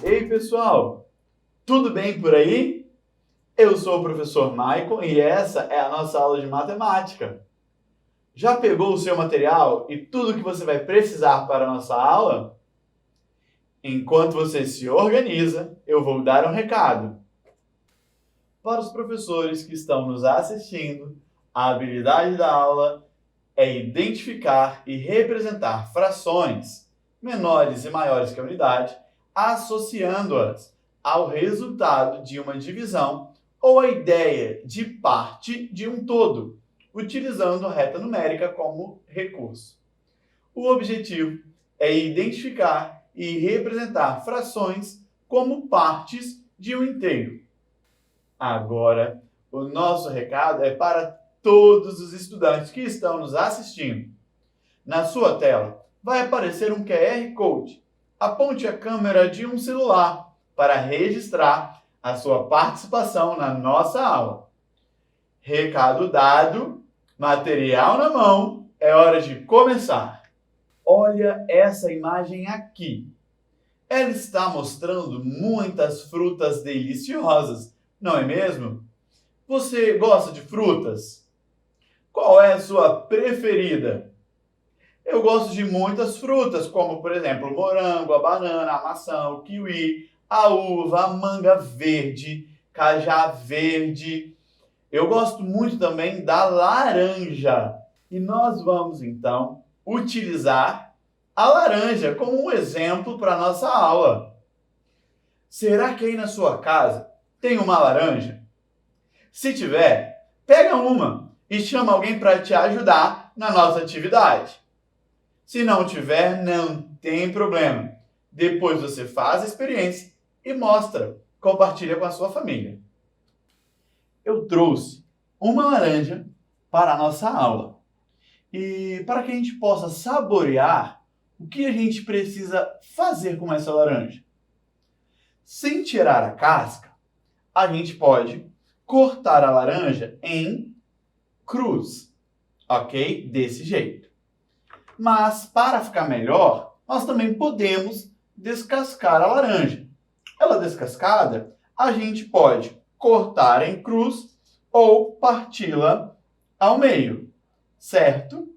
Ei, pessoal, tudo bem por aí? Eu sou o professor Michael e essa é a nossa aula de matemática. Já pegou o seu material e tudo que você vai precisar para a nossa aula? Enquanto você se organiza, eu vou dar um recado. Para os professores que estão nos assistindo, a habilidade da aula é identificar e representar frações menores e maiores que a unidade, associando-as ao resultado de uma divisão ou a ideia de parte de um todo, utilizando a reta numérica como recurso. O objetivo é identificar e representar frações como partes de um inteiro. Agora, o nosso recado é para todos os estudantes que estão nos assistindo. Na sua tela vai aparecer um QR Code. Aponte a câmera de um celular para registrar a sua participação na nossa aula. Recado dado, material na mão, é hora de começar. Olha essa imagem aqui. Ela está mostrando muitas frutas deliciosas, não é mesmo? Você gosta de frutas? Qual é a sua preferida? Eu gosto de muitas frutas, como por exemplo o morango, a banana, a maçã, o kiwi, a uva, a manga verde, cajá verde. Eu gosto muito também da laranja. E nós vamos então utilizar a laranja como um exemplo para a nossa aula. Será que aí na sua casa tem uma laranja? Se tiver, pega uma e chama alguém para te ajudar na nossa atividade. Se não tiver, não tem problema. Depois você faz a experiência e mostra, compartilha com a sua família. Eu trouxe uma laranja para a nossa aula. E para que a gente possa saborear, o que a gente precisa fazer com essa laranja? Sem tirar a casca, a gente pode cortar a laranja em cruz, ok? Desse jeito. Mas, para ficar melhor, nós também podemos descascar a laranja. Ela descascada, a gente pode cortar em cruz ou parti-la ao meio, certo?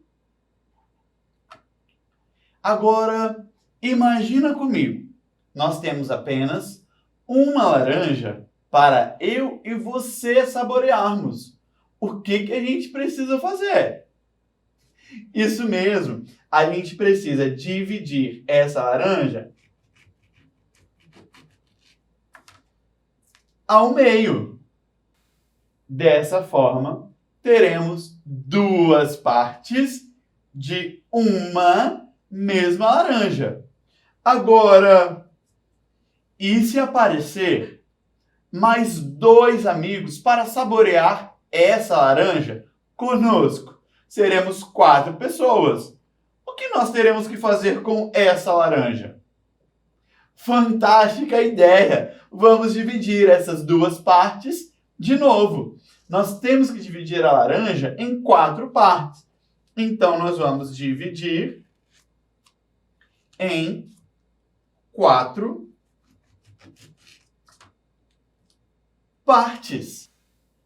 Agora, imagina comigo, nós temos apenas uma laranja para eu e você saborearmos. O que a gente precisa fazer? Isso mesmo, a gente precisa dividir essa laranja ao meio. Dessa forma, teremos duas partes de uma mesma laranja. Agora, e se aparecer mais dois amigos para saborear essa laranja conosco? Seremos 4 pessoas. O que nós teremos que fazer com essa laranja? Fantástica ideia! Vamos dividir essas duas partes de novo. Nós temos que dividir a laranja em 4 partes. Então, nós vamos dividir em 4 partes,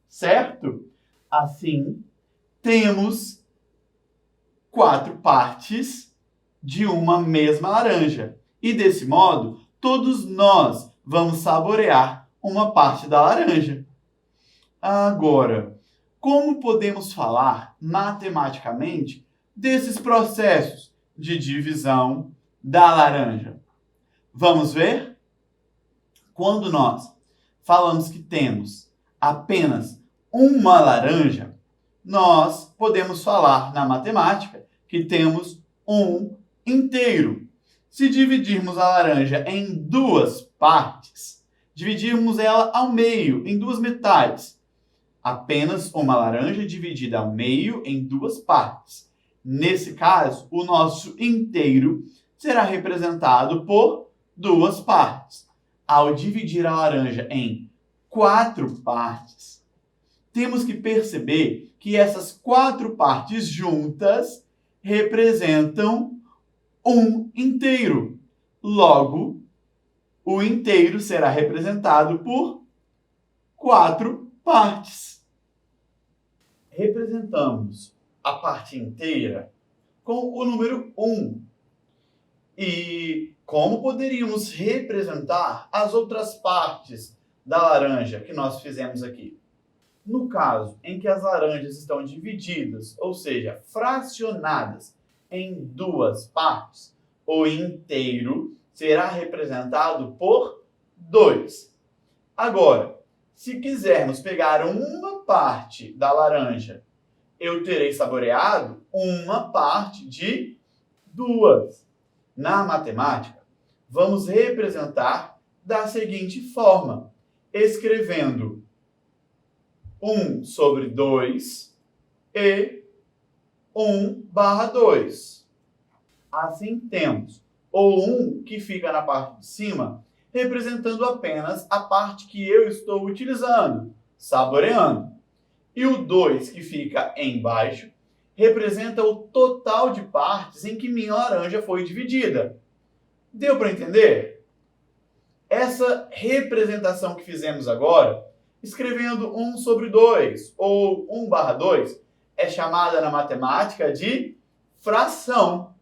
certo? Assim, temos 4 partes de uma mesma laranja. E desse modo, todos nós vamos saborear uma parte da laranja. Agora, como podemos falar matematicamente desses processos de divisão da laranja? Vamos ver? Quando nós falamos que temos apenas uma laranja, nós podemos falar na matemática que temos um inteiro. Se dividirmos a laranja em 2 partes, dividirmos ela ao meio, em 2 metades. Apenas uma laranja dividida ao meio em 2 partes. Nesse caso, o nosso inteiro será representado por 2 partes. Ao dividir a laranja em 4 partes, temos que perceber que essas 4 partes juntas representam um inteiro. Logo, o inteiro será representado por 4 partes. Representamos a parte inteira com o número 1. E como poderíamos representar as outras partes da laranja que nós fizemos aqui? No caso em que as laranjas estão divididas, ou seja, fracionadas em 2 partes, o inteiro será representado por 2. Agora, se quisermos pegar uma parte da laranja, eu terei saboreado uma parte de 2. Na matemática, vamos representar da seguinte forma, escrevendo 1 sobre 2 e 1/2. Assim temos o 1 que fica na parte de cima, representando apenas a parte que eu estou utilizando, saboreando. E o 2 que fica embaixo, representa o total de partes em que minha laranja foi dividida. Deu para entender? Essa representação que fizemos agora, escrevendo 1 sobre 2 ou 1/2, é chamada na matemática de fração.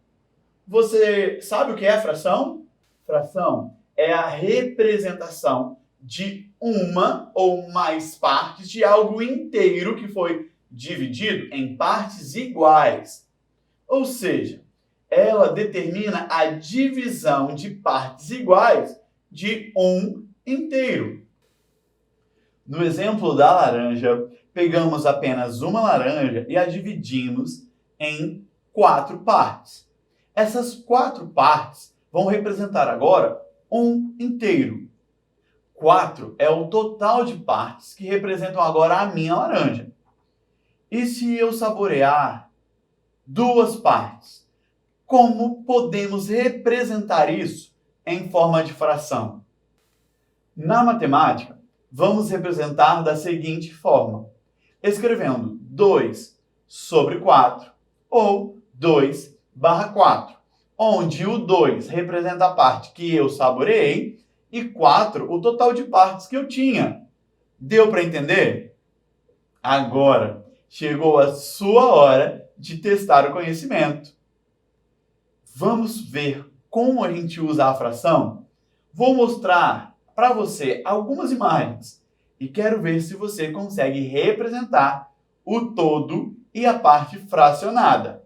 Você sabe o que é fração? Fração é a representação de uma ou mais partes de algo inteiro que foi dividido em partes iguais. Ou seja, ela determina a divisão de partes iguais de um inteiro. No exemplo da laranja, pegamos apenas uma laranja e a dividimos em 4 partes. Essas 4 partes vão representar agora um inteiro. 4 é o total de partes que representam agora a minha laranja. E se eu saborear 2 partes, como podemos representar isso em forma de fração? Na matemática, vamos representar da seguinte forma, escrevendo 2 sobre 4 ou 2/4, onde o 2 representa a parte que eu saboreei e 4 o total de partes que eu tinha. Deu para entender? Agora chegou a sua hora de testar o conhecimento. Vamos ver como a gente usa a fração? Vou mostrar para você algumas imagens e quero ver se você consegue representar o todo e a parte fracionada.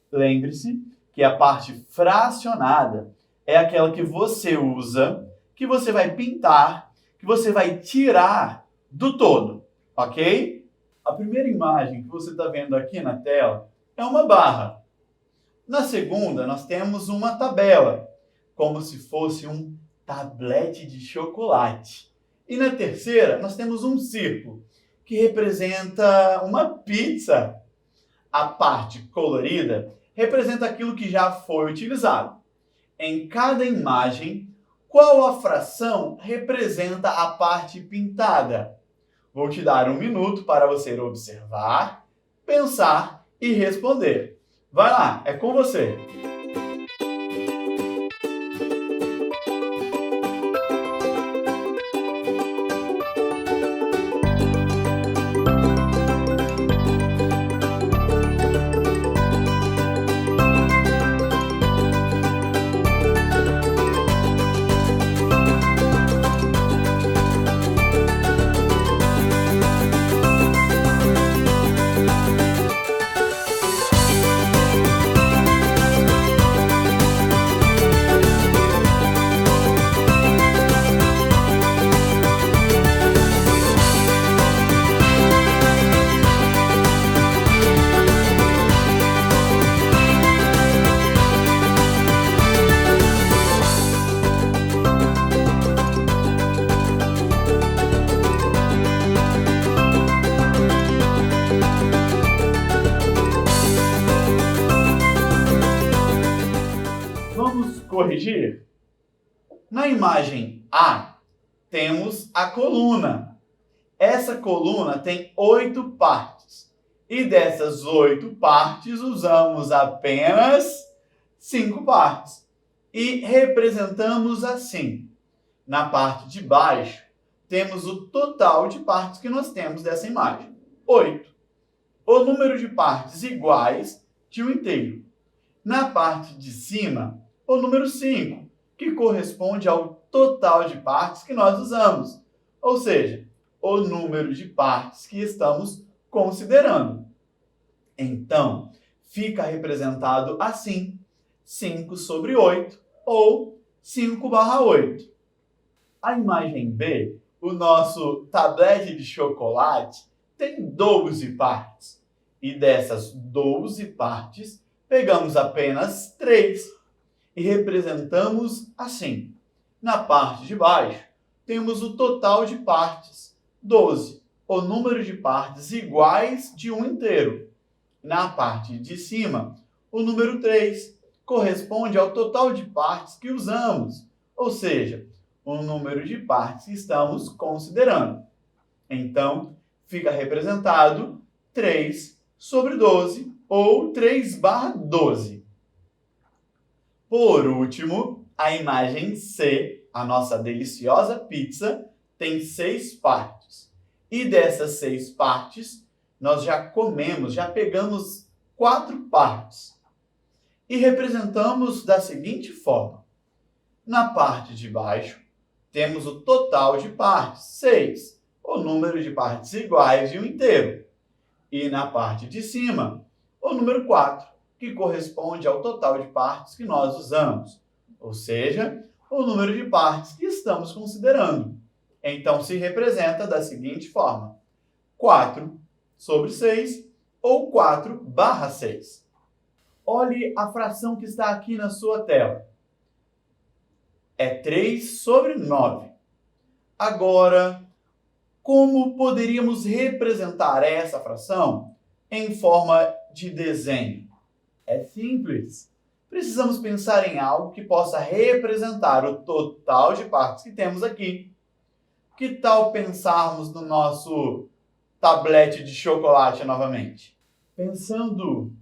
Lembre-se que a parte fracionada é aquela que você usa, que você vai pintar, que você vai tirar do todo, ok? A primeira imagem que você está vendo aqui na tela é uma barra. Na segunda, nós temos uma tabela, como se fosse um tablete de chocolate. E na terceira, nós temos um círculo, que representa uma pizza. A parte colorida representa aquilo que já foi utilizado. Em cada imagem, qual a fração representa a parte pintada? Vou te dar 1 minuto para você observar, pensar e responder. Vai lá, é com você! Corrigir? Na imagem A, temos a coluna. Essa coluna tem 8 partes. E dessas 8 partes, usamos apenas 5 partes. E representamos assim. Na parte de baixo, temos o total de partes que nós temos dessa imagem, 8. O número de partes iguais de um inteiro. Na parte de cima, o número 5, que corresponde ao total de partes que nós usamos, ou seja, o número de partes que estamos considerando. Então, fica representado assim, 5 sobre 8, ou 5/8. A imagem B, o nosso tablete de chocolate, tem 12 partes. E dessas 12 partes, pegamos apenas 3 e representamos assim. Na parte de baixo, temos o total de partes, 12, o número de partes iguais de um inteiro. Na parte de cima, o número 3 corresponde ao total de partes que usamos, ou seja, o número de partes que estamos considerando. Então, fica representado 3 sobre 12, ou 3/12. Por último, a imagem C, a nossa deliciosa pizza, tem 6 partes. E dessas 6 partes, nós já comemos, já pegamos 4 partes. E representamos da seguinte forma. Na parte de baixo, temos o total de partes, 6, o número de partes iguais de um inteiro. E na parte de cima, o número 4, que corresponde ao total de partes que nós usamos, ou seja, o número de partes que estamos considerando. Então, se representa da seguinte forma: 4 sobre 6, ou 4/6. Olhe a fração que está aqui na sua tela. É 3 sobre 9. Agora, como poderíamos representar essa fração em forma de desenho? É simples. Precisamos pensar em algo que possa representar o total de partes que temos aqui. Que tal pensarmos no nosso tablete de chocolate novamente? Pensando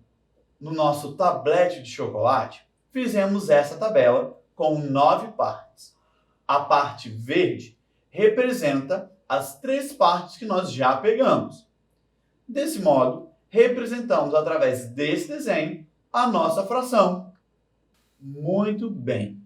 no nosso tablete de chocolate, fizemos essa tabela com 9 partes. A parte verde representa as 3 partes que nós já pegamos. Desse modo, representamos através desse desenho a nossa fração. Muito bem.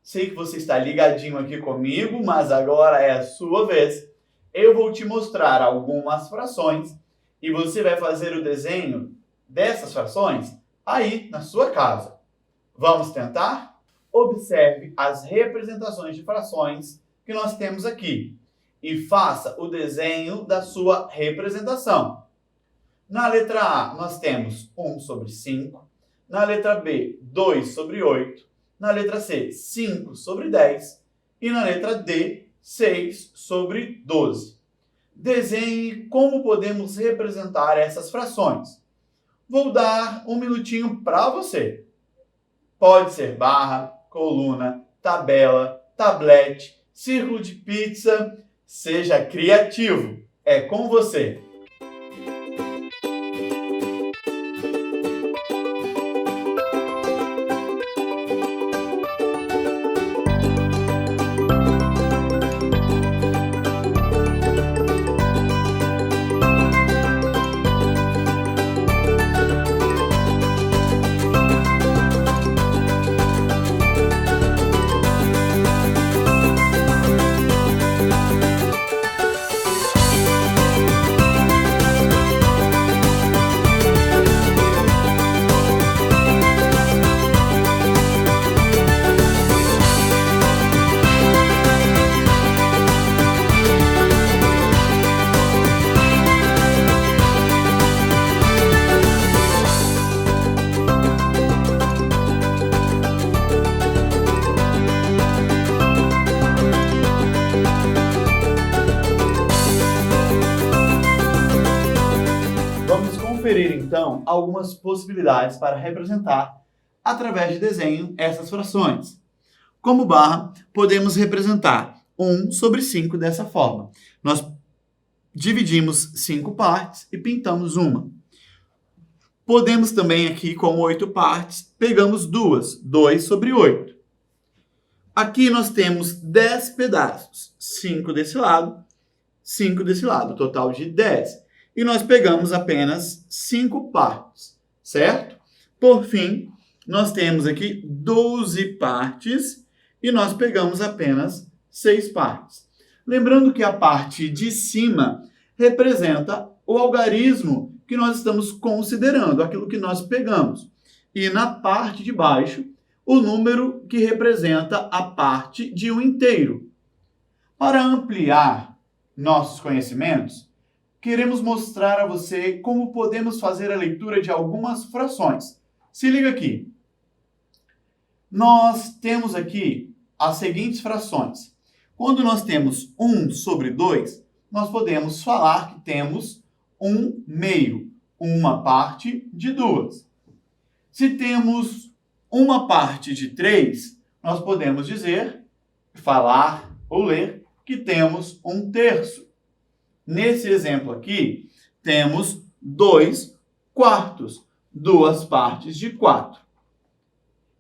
Sei que você está ligadinho aqui comigo, mas agora é a sua vez. Eu vou te mostrar algumas frações e você vai fazer o desenho dessas frações aí na sua casa. Vamos tentar? Observe as representações de frações que nós temos aqui e faça o desenho da sua representação. Na letra A, nós temos 1 sobre 5. Na letra B, 2 sobre 8. Na letra C, 5 sobre 10. E na letra D, 6 sobre 12. Desenhe como podemos representar essas frações. Vou dar um minutinho para você. Pode ser barra, coluna, tabela, tablete, círculo de pizza. Seja criativo. É com você. Conferir então algumas possibilidades para representar, através de desenho, essas frações. Como barra, podemos representar 1 sobre 5 dessa forma. Nós dividimos 5 partes e pintamos uma. Podemos também aqui, com 8 partes, pegamos 2 sobre 8. Aqui nós temos 10 pedaços, 5 desse lado, 5 desse lado, total de 10. E nós pegamos apenas 5 partes, certo? Por fim, nós temos aqui 12 partes e nós pegamos apenas 6 partes. Lembrando que a parte de cima representa o algarismo que nós estamos considerando, aquilo que nós pegamos. E na parte de baixo, o número que representa a parte de um inteiro. Para ampliar nossos conhecimentos, queremos mostrar a você como podemos fazer a leitura de algumas frações. Se liga aqui. Nós temos aqui as seguintes frações. Quando nós temos 1 sobre 2, nós podemos falar que temos 1/2, uma parte de 2. Se temos uma parte de 3, nós podemos dizer, falar ou ler que temos 1/3. Nesse exemplo aqui, temos 2/4, duas partes de 4.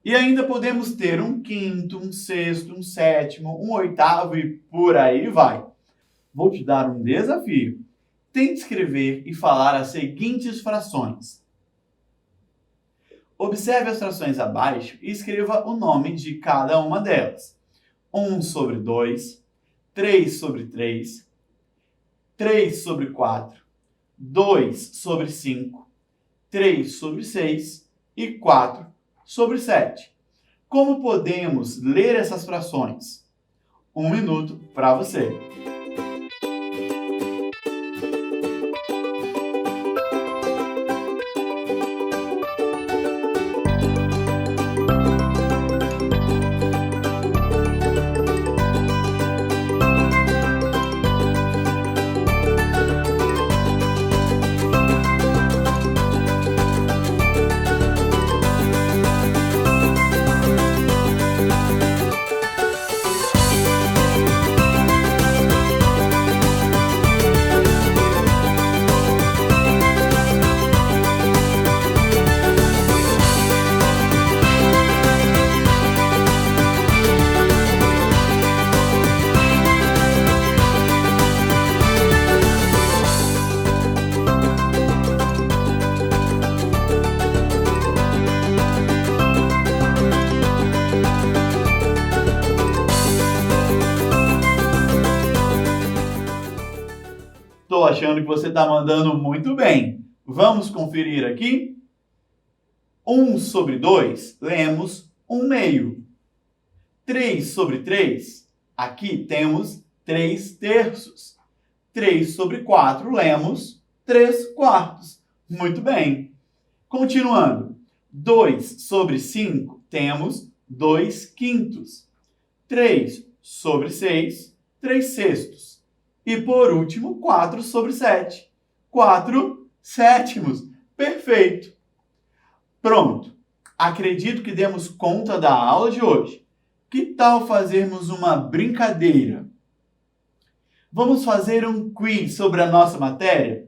E ainda podemos ter 1/5, 1/6, 1/7, 1/8 e por aí vai. Vou te dar um desafio. Tente escrever e falar as seguintes frações. Observe as frações abaixo e escreva o nome de cada uma delas. 1 sobre 2, 3 sobre 3, 3 sobre 4, 2 sobre 5, 3 sobre 6 e 4 sobre 7. Como podemos ler essas frações? 1 minuto para você. Estou achando que você está mandando muito bem. Vamos conferir aqui? 1 sobre 2, lemos 1/2. 3 sobre 3, aqui temos 3/3. 3 sobre 4, lemos 3/4. Muito bem. Continuando. 2 sobre 5, temos 2/5. 3 sobre 6, 3/6. E por último, 4 sobre 7. 4/7. Perfeito. Pronto. Acredito que demos conta da aula de hoje. Que tal fazermos uma brincadeira? Vamos fazer um quiz sobre a nossa matéria?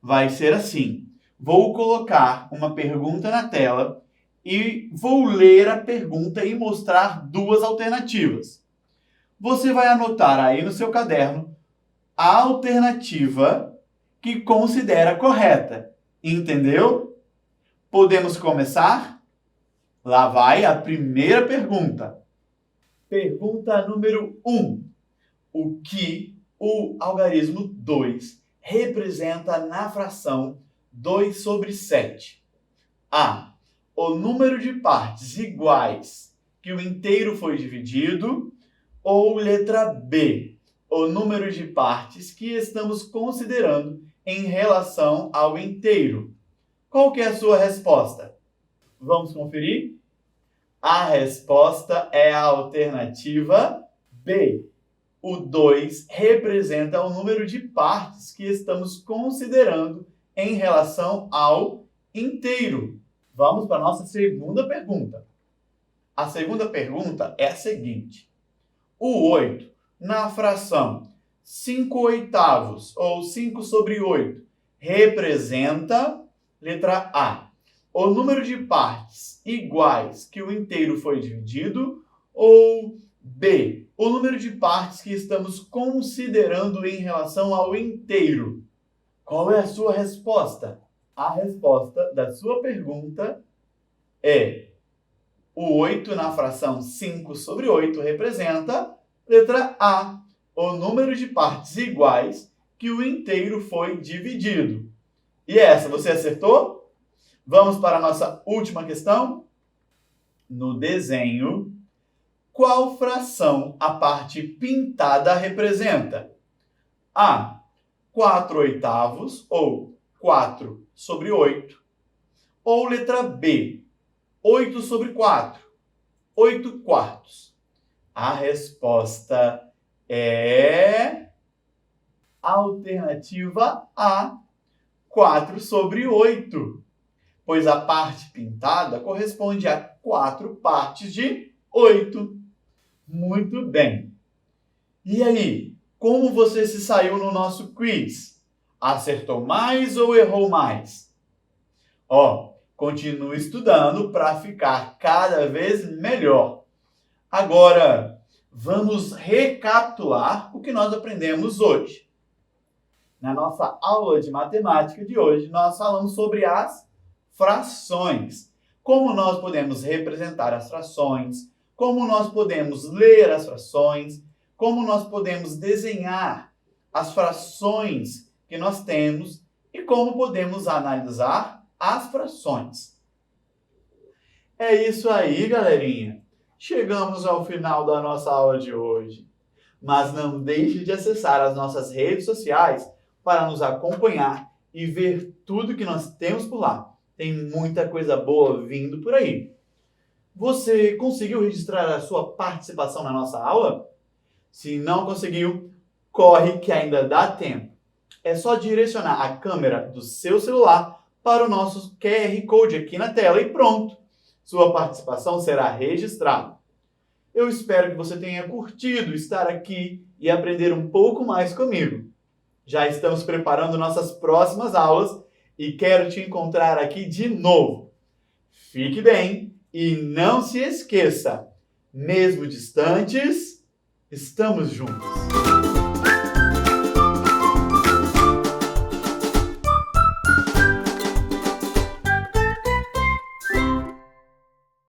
Vai ser assim. Vou colocar uma pergunta na tela e vou ler a pergunta e mostrar duas alternativas. Você vai anotar aí no seu caderno a alternativa que considera correta. Entendeu? Podemos começar? Lá vai a primeira pergunta. Pergunta número 1. O que o algarismo 2 representa na fração 2 sobre 7? A. O número de partes iguais que o inteiro foi dividido. Ou letra B. O número de partes que estamos considerando em relação ao inteiro. Qual que é a sua resposta? Vamos conferir? A resposta é a alternativa B. O 2 representa o número de partes que estamos considerando em relação ao inteiro. Vamos para a nossa segunda pergunta. A segunda pergunta é a seguinte. O 8, na fração 5/8 ou 5 sobre 8, representa, letra A, o número de partes iguais que o inteiro foi dividido, ou B. O número de partes que estamos considerando em relação ao inteiro. Qual é a sua resposta? A resposta da sua pergunta é: o 8 na fração 5/8 representa, letra A, o número de partes iguais que o inteiro foi dividido. E essa, você acertou? Vamos para a nossa última questão? No desenho, qual fração a parte pintada representa? A. 4/8 ou 4/8. Ou letra B. 8/4. 8/4. A resposta é a alternativa A. 4/8. Pois a parte pintada corresponde a 4 partes de 8. Muito bem. E aí, como você se saiu no nosso quiz? Acertou mais ou errou mais? Continue estudando para ficar cada vez melhor. Agora, vamos recapitular o que nós aprendemos hoje. Na nossa aula de matemática de hoje, nós falamos sobre as frações. Como nós podemos representar as frações, como nós podemos ler as frações, como nós podemos desenhar as frações que nós temos e como podemos analisar as frações. É isso aí, galerinha. Chegamos ao final da nossa aula de hoje. Mas não deixe de acessar as nossas redes sociais para nos acompanhar e ver tudo que nós temos por lá. Tem muita coisa boa vindo por aí. Você conseguiu registrar a sua participação na nossa aula? Se não conseguiu, corre que ainda dá tempo. É só direcionar a câmera do seu celular para o nosso QR Code aqui na tela e pronto. Sua participação será registrada. Eu espero que você tenha curtido estar aqui e aprender um pouco mais comigo. Já estamos preparando nossas próximas aulas e quero te encontrar aqui de novo. Fique bem e não se esqueça, mesmo distantes, estamos juntos.